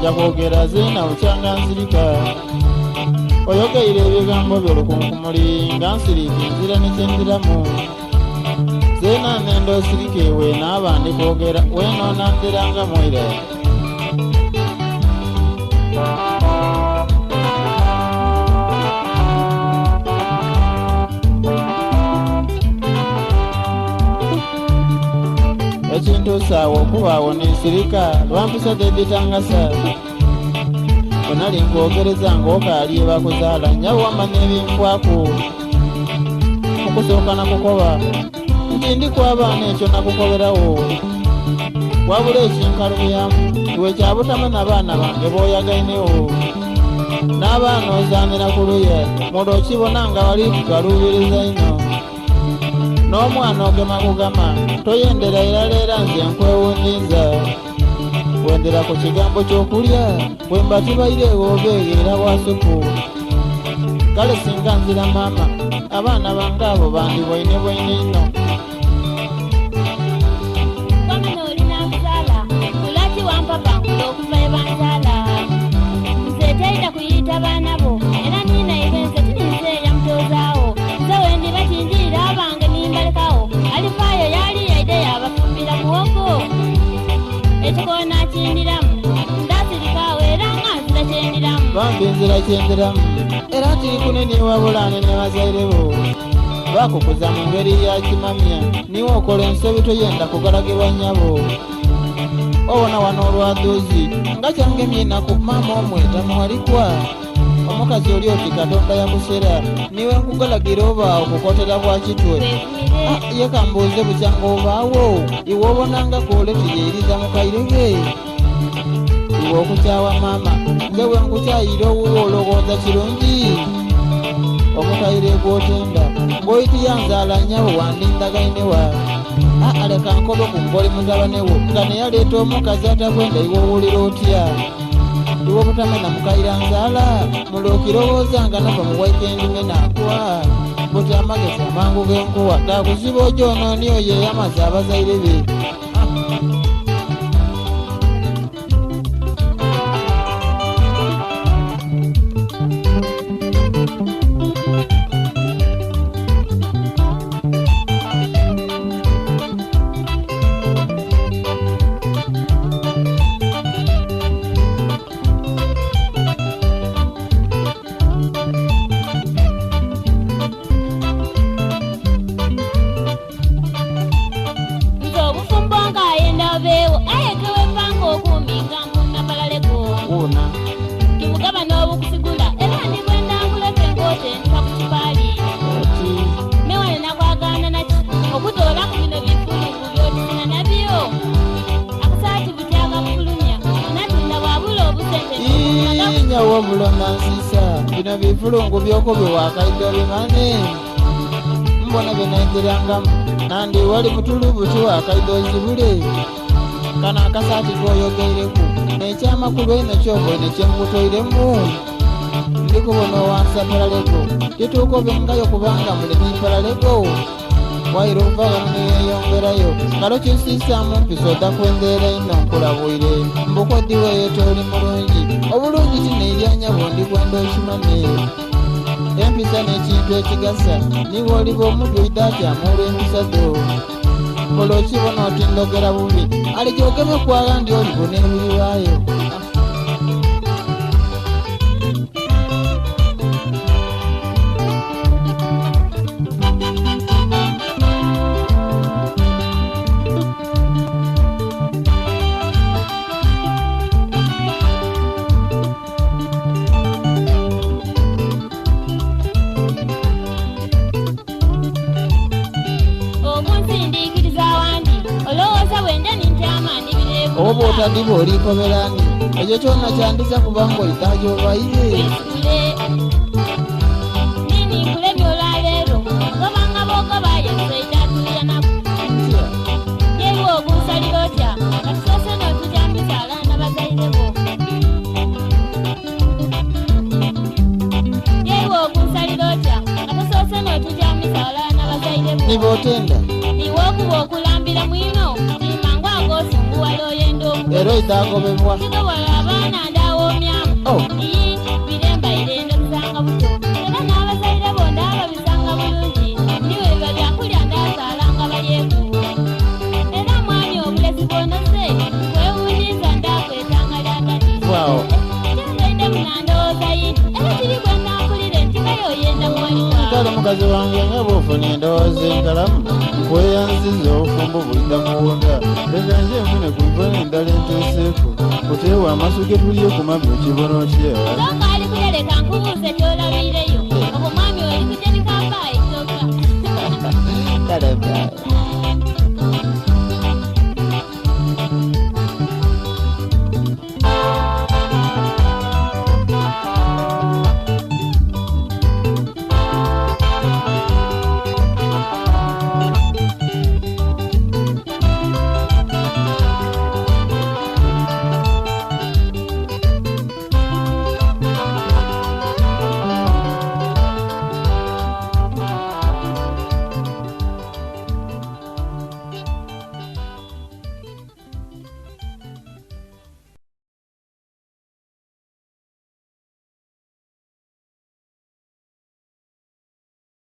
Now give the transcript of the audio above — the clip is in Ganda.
Jakwogera Zeena ukyanga nsirika oyogeire ebigambo by'olukunkumuli nga nsirika enzira nekyendiramu Zeena nendo sirike we n'abandi kwogera wenoona ndiranga mwire ekintu saawa okubaawo nensirika lwampisa deditangasa bwenali nkwogereza ng'okaali ebakuzaala nyawama n'ebinkwako okusooka nakukoba nti ndikw'abaana ekyo nakukoberawo wabula ekinkalubyamu iwe kyabutama n'abaana bange booyagainewo n'abaana ozaanira ku luya mulo okibona nga wali kugaluubiriza ino n'omwana ogema kugama toyendera era nze nkwewuniza wendera ku kigambo ky'okulya bwe mba tibaireewo obeegeera bwasuku kale singa nzira maama abaana bange abo bandi bwaine ino bambi nzira kyenderamu era tiri kunene wabulane ne bazairebo bakukuza mu ngeri ya kimamya niwe okola ensobi toyenda kugalagibwa nnyabo obona wano olwaduuzi nga kyangemye naku maama omweta muwalikwa omukazi oli oti katonda yakusera niwe nkugalagira oba okukotera bwa kitwe ye kambuuze bukyanga obaawo iwe obonanga koole tuyeeriza mukairege iwe okukyawa maama nze bwe nkukyayira owuwo olowooza kirungi omukayire gw'otenda ng'oyitiya nzaala nnyabo wandindagainewa aleka nkobe ku mboli mutabanewo nga naye aleeta omukazi atakwenda iwe owulira otya iwe obutamena mukayira nzaala mulokirowooza nga nava mu waikendime naakwa buti amagezi amangu g'enkuwa gakuziba ogyonooni oyo eyamaze abazaire be Katonda nsisa bino bifulungu by'okubye wakaidde bimane mbona byenayingirangamu nandi wali mutulubuti wakaidde ozibule kano akasaati koyogeireku n'ekyamakulu eno kyoboine kyenkutoiremu ndikubona owansa palalego kituuko bengayo kubanga mulimi palalego waira ovayo niyeyongerayo ngalo kyusiisaamu mpisa otakwendeera ino nkulabwire mbukodiwe yetoli mulungi obulungi tineeryanya bondi kwenda okimane empisa n'ekintu ekigasa niwe oliba omuddu oidaakyamuolwa empisa zo kola okibona oti ndogera bubi alijogeme kwala ndi olibona ebiriwaayo oba otadiba olikoberani ekyo kyonna kyandiza kubanga oitajo obaire nini kulemya olwaleero gobanga bogoba yesoitatuyanaku yeewe ogunsalira otya katusoose n'otujambisa abaana bazairebo yeewe ogunsalira otya katusoose n'otujambisa abaana bazairebo niba otenda niwe okuba okulambira mwino imangu ag'osunguwala oyenda era oitagobebwa kigobola abaana ndawoomyamu biremba irenda bisanga buto era n'abazaire bonda babisanga bulungi ndiwe biba byakulya ndazaalanga balyeku era mwami obulezi bwonoze kwewundiza ndakwetanga lyagati kyangaide munandowooza yini era kiri gwe nampulire nti kayoyenda muwaliwa kale mukazi wange nga bwofuna endowooza enkalamu nkweyanziza obufumbo bulida muwunda leka nje enfune kuivana endala entuuseeko kuteewa amasu ge tulye ku mabyo kibono kyewa soka ali kuleleka nkubuuze